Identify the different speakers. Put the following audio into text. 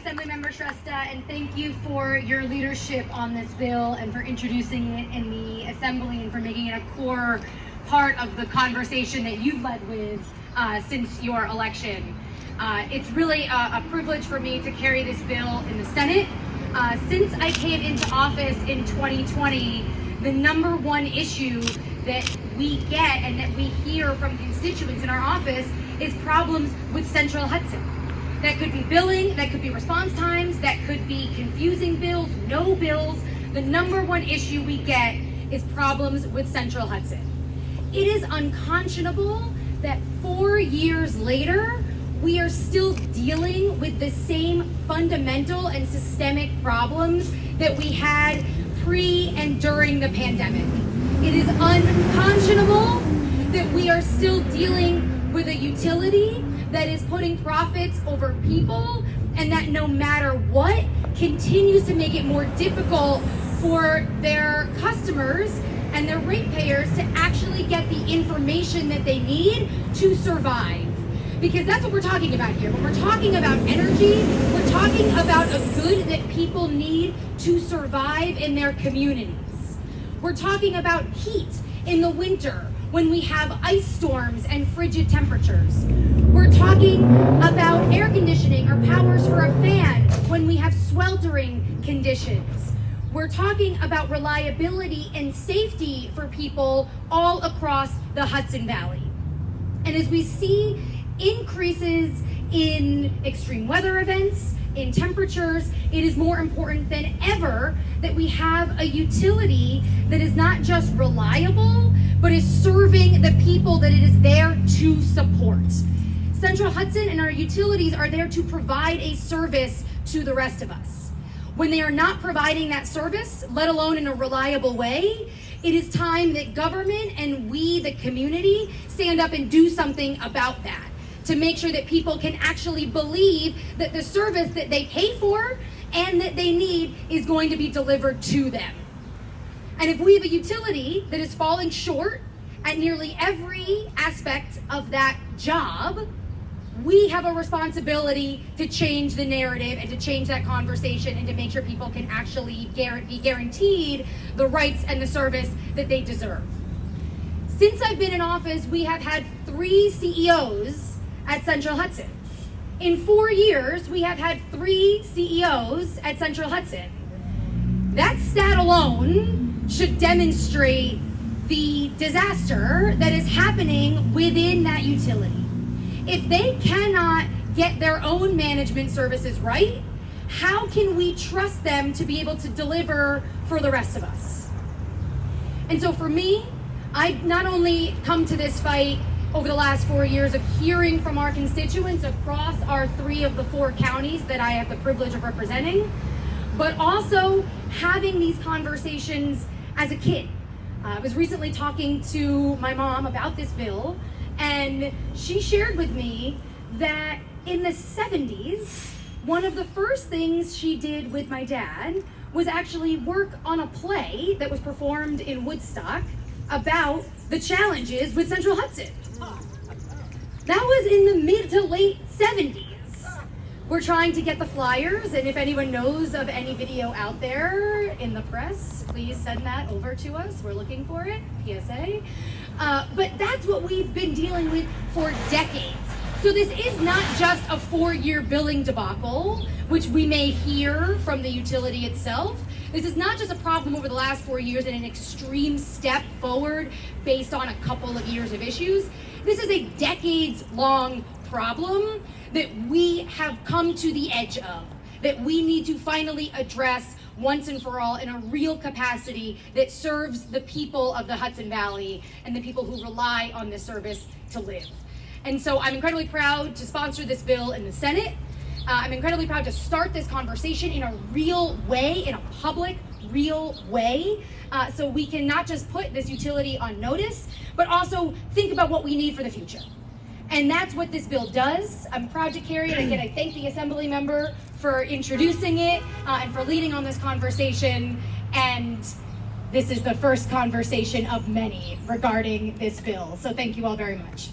Speaker 1: Assemblymember Shrestha, and thank you for your leadership on this bill and for introducing it in the Assembly and for making it a core part of the conversation that you've led with since your election. It's really a privilege for me to carry this bill in the Senate. Since I came into office in 2020, the number one issue that we get and that we hear from constituents in our office is problems with Central Hudson. That could be billing, that could be response times, that could be confusing bills, no bills. The number one issue we get is problems with Central Hudson. It is unconscionable that 4 years later, we are still dealing with the same fundamental and systemic problems that we had pre and during the pandemic. It is unconscionable that we are still dealing with a utility that is putting profits over people, and that no matter what, continues to make it more difficult for their customers and their ratepayers to actually get the information that they need to survive. Because that's what we're talking about here. When we're talking about energy, we're talking about a good that people need to survive in their communities. We're talking about heat in the winter when we have ice storms and frigid temperatures. We're talking about air conditioning or powers for a fan when we have sweltering conditions. We're talking about reliability and safety for people all across the Hudson Valley. And as we see increases in extreme weather events, in temperatures, it is more important than ever that we have a utility that is not just reliable, but is serving the people that it is there to support. Central Hudson and our utilities are there to provide a service to the rest of us. When they are not providing that service, let alone in a reliable way, it is time that government and we, the community, stand up and do something about that, to make sure that people can actually believe that the service that they pay for and that they need is going to be delivered to them. And if we have a utility that is falling short at nearly every aspect of that job, we have a responsibility to change the narrative and to change that conversation and to make sure people can actually be guaranteed the rights and the service that they deserve. Since I've been in office, we have had 3 CEOs at Central Hudson. In 4 years, we have had 3 CEOs at Central Hudson. That stat alone should demonstrate the disaster that is happening within that utility. If they cannot get their own management services right, how can we trust them to be able to deliver for the rest of us? And so for me, I not only come to this fight over the last 4 years of hearing from our constituents across our 3 of the 4 counties that I have the privilege of representing, but also having these conversations as a kid. I was recently talking to my mom about this bill, and she shared with me that in the 70s, one of the first things she did with my dad was actually work on a play that was performed in Woodstock about the challenges with Central Hudson. That was in the mid to late 70s. We're trying to get the flyers, and if anyone knows of any video out there in the press, please send that over to us. We're looking for it, PSA. But that's what we've been dealing with for decades. So this is not just a 4-year billing debacle, which we may hear from the utility itself. This is not just a problem over the last 4 years and an extreme step forward based on a couple of years of issues. This is a decades-long problem that we have come to the edge of, that we need to finally address once and for all in a real capacity that serves the people of the Hudson Valley and the people who rely on this service to live. And so I'm incredibly proud to sponsor this bill in the Senate. I'm incredibly proud to start this conversation in a real way, in a public, real way, so we can not just put this utility on notice, but also think about what we need for the future. And that's what this bill does. I'm proud to carry it. Again, I thank the Assembly member for introducing it and for leading on this conversation. And this is the first conversation of many regarding this bill. So thank you all very much.